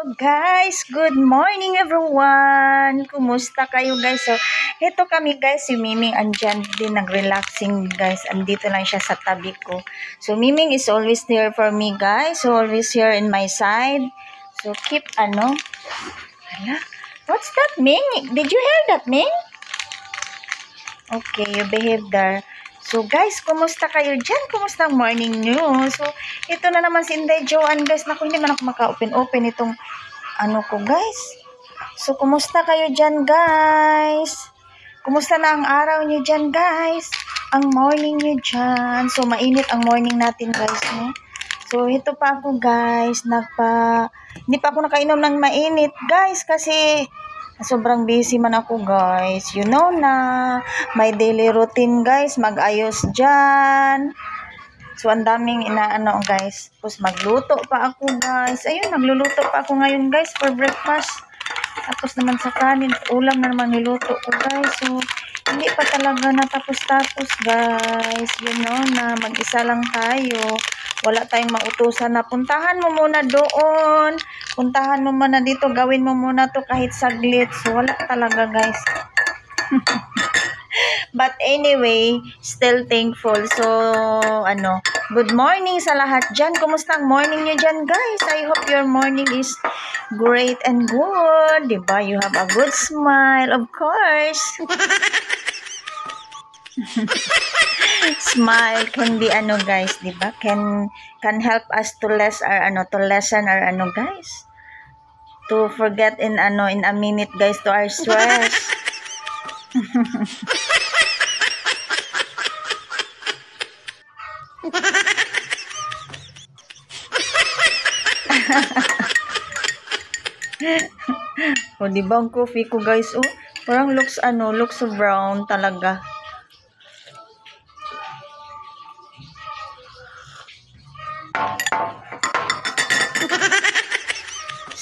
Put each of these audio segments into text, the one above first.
Guys, good morning everyone! Kumusta kayo guys? So, ito kami guys, si Miming andyan din nag-relaxing guys. Andito lang siya sa tabi ko. So, Miming is always there for me guys. So, always here in my side. So, keep Hala? What's that, Ming? Did you hear that, Ming? Okay, you behave there. So guys, kumusta kayo dyan? Kumusta ang morning nyo? So, ito na naman si Inday Joanne guys. Naku, hindi man ako maka-open itong ko guys. So, kumusta kayo dyan guys? Kumusta na ang araw nyo dyan guys? Ang morning nyo dyan. So, mainit ang morning natin guys. No? So, ito pa ako guys. Hindi pa ako nakainom ng mainit guys kasi sobrang busy man ako guys. You know na, my daily routine guys, mag-ayos dyan. So, ang daming inaano guys. Tapos magluto pa ako guys. Ayun, nagluluto pa ako ngayon guys for breakfast. Tapos naman sa kanin, ulam na naman niluto ko guys. So, hindi pa talaga natapos-tapos guys. You know na, mag-isa lang tayo. Wala tayong mautusan na puntahan mo muna doon. Puntahan mo muna dito. Gawin mo muna to kahit saglit. So, wala talaga guys. But anyway, still thankful. So, good morning sa lahat dyan. Kumusta ang morning nyo dyan guys? I hope your morning is great and good. Diba? You have a good smile, of course. Smile can be guys, di ba? Can help us to lessen our guys. To forget in a minute guys to our stress. O di ba ang coffee ko guys, parang looks brown talaga.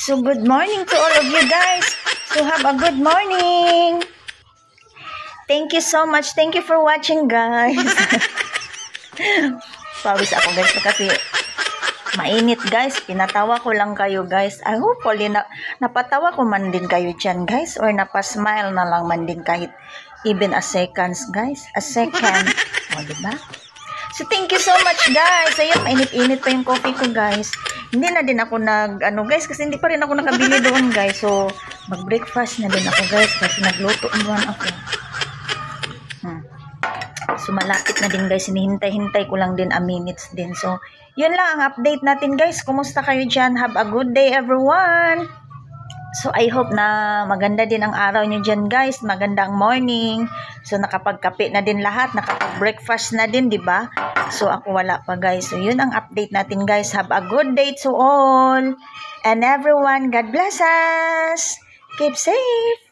So, good morning to all of you guys. So, have a good morning. Thank you so much. Thank you for watching, guys. Pawis ako, guys, kasi mainit, guys. Pinatawa ko lang kayo, guys. I hopefully napatawa ko man din kayo dyan, guys. Or napasmile na lang man din kahit even a seconds, guys. A second. O, diba? So, thank you so much, guys. Ayun, mainit-init pa yung coffee ko, guys. Hindi na din ako guys, kasi hindi pa rin ako nakabili doon, guys. So, mag-breakfast na din ako, guys, kasi nagluto naman ako. So, malapit na din, guys. Hinihintay-hintay ko lang din a minutes din. So, yun lang ang update natin, guys. Kumusta kayo dyan? Have a good day, everyone. So, I hope na maganda din ang araw nyo dyan, guys. Maganda ang morning. So, nakapagkape na din lahat. Nakapag-breakfast na din, di ba? So, ako wala pa, guys. So, yun ang update natin, guys. Have a good day to all. And everyone, God bless us. Keep safe.